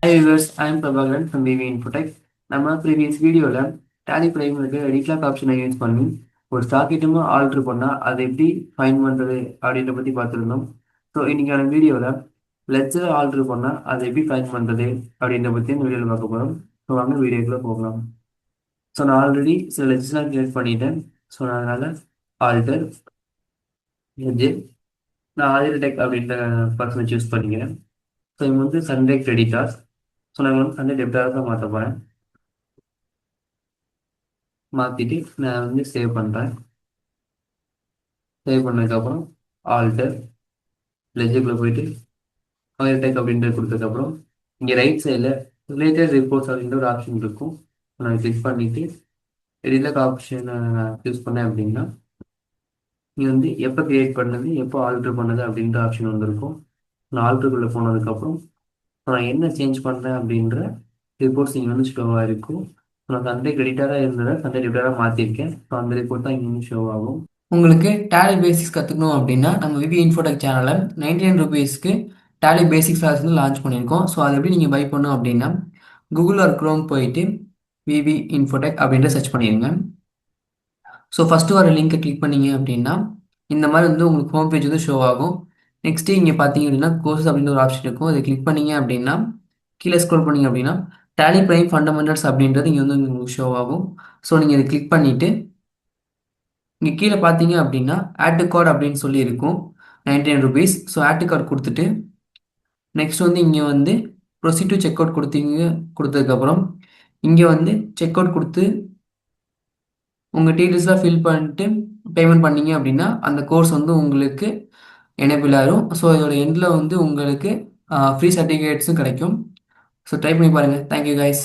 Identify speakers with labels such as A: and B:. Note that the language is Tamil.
A: Hi viewers, I am Prabhakaran from BV Infotech. நம்ம ப்ரீவியஸ் வீடியோவில் டேலி பிரைமருக்கு டிக்ளாக் ஆப்ஷனை யூஸ் பண்ணி ஒரு ஸ்டாக் ஐட்டமாக ஆல்ட்ரு பண்ணால் அதை எப்படி ஃபைன் பண்ணுறது அப்படின்ற பற்றி பார்த்துருந்தோம். ஸோ இன்றைக்கான வீடியோவில் லெட்ஜர் ஆல்ட்ரு பண்ணால் அதை எப்படி ஃபைன் பண்ணுறது அப்படின்ற பற்றி இந்த வீடியோவில் பார்க்க போகிறோம். ஸோ வாங்க வீடியோக்குள்ளே போகலாம். ஸோ நான் ஆல்ரெடி சில லெட்ஜர்ஸ்லாம் கிரியேட் பண்ணிட்டேன். ஸோ நான் அதனால் ஆல்டர் லெட்ஜர் நான் ஆதிர டெக் அப்படின்ற பர்சனை சூஸ் பண்ணிக்கிறேன். ஸோ இவங்க வந்து சண்டே கிரெடிட்டார்ஸ். ஸோ நான் வந்து சண்டே டெப்டாக தான் மாற்ற போகிறேன். மாற்றிட்டு நான் வந்து சேவ் பண்ணுறேன். சேவ் பண்ணதுக்கப்புறம் ஆல்டர் லெஜருக்குள்ளே போயிட்டு ஆயில் டெக் அப்படின்றது கொடுத்ததுக்கப்புறம் இங்கே ரைட் சைடில் ரிலேட்டட் ரிப்போர்ட்ஸ் அப்படின்ற ஒரு ஆப்ஷன் இருக்கும். நான் கிளிக் பண்ணிவிட்டு ரிலேட் ஆப்ஷனை யூஸ் பண்ணேன் அப்படின்னா இங்கே வந்து எப்போ கிரியேட் பண்ணது எப்போ ஆல்ட்ரு பண்ணது அப்படின்ற ஆப்ஷன் வந்துருக்கும். நான் ஆல்ட்ருக்குள்ளே போனதுக்கப்புறம் நான் என்ன சேஞ்ச் பண்ணுறேன் அப்படின்ற ரிப்போர்ட்ஸ் இங்கே வந்து ஷோவாக இருக்கும். நான் சண்டே கிரெடிட்டாக இருந்ததை சண்டே டெபிட்டாக மாற்றிருக்கேன். ஸோ அந்த ரிப்போர்ட் தான் இங்கே வந்து ஷோ ஆகும். உங்களுக்கு டேலி பேசிக்ஸ் கற்றுக்கணும் அப்படின்னா நம்ம விவி இன்ஃபோடெக் சேனலில் 99 ருபீஸ்க்கு டேலி பேசிக்ஸ் கிளாஸ் வந்து லான்ச் பண்ணியிருக்கோம். ஸோ அதை எப்படி நீங்கள் பை பண்ணணும் அப்படின்னா கூகுள் ஆர் க்ரோம் போயிட்டு விவி இன்ஃபோடெக் அப்படின்ற சர்ச் பண்ணிடுங்க. ஸோ ஃபஸ்ட்டு வர லிங்கை கிளிக் பண்ணீங்க அப்படின்னா இந்த மாதிரி வந்து உங்களுக்கு ஹோம் பேஜ் வந்து ஷோ ஆகும். நெக்ஸ்ட்டு இங்கே பார்த்தீங்க அப்படின்னா கோர்சஸ் அப்படின்னு ஒரு ஆப்ஷன் இருக்கும். அதை கிளிக் பண்ணீங்க அப்படின்னா கீழே ஸ்க்ரோல் பண்ணீங்க அப்படின்னா டேலி பிரைம் ஃபண்டமெண்டல்ஸ் அப்படின்றது இங்கே வந்து உங்களுக்கு ஷோ ஆகும். ஸோ நீங்கள் இதை கிளிக் பண்ணிவிட்டு இங்கே கீழே பார்த்தீங்க அப்படின்னா ஆட் டு கார்டு அப்படின்னு சொல்லி இருக்கும் 99 rupees. So add to card கொடுத்துட்டு நெக்ஸ்ட் வந்து இங்கே வந்து ப்ரொசீட் டு செக் அவுட் கொடுத்ததுக்கப்புறம் இங்கே வந்து செக் அவுட் கொடுத்து உங்கள் டீட்டெயில்ஸ்லாம் ஃபில் பண்ணிட்டு பேமெண்ட் பண்ணீங்க அப்படின்னா அந்த கோர்ஸ் வந்து உங்களுக்கு எனேபிள் ஆகும். ஸோ இதோட எண்டில் வந்து உங்களுக்கு ஃப்ரீ சர்டிஃபிகேட்ஸும் கிடைக்கும். ஸோ ட்ரை பண்ணி பாருங்கள். Thank you guys.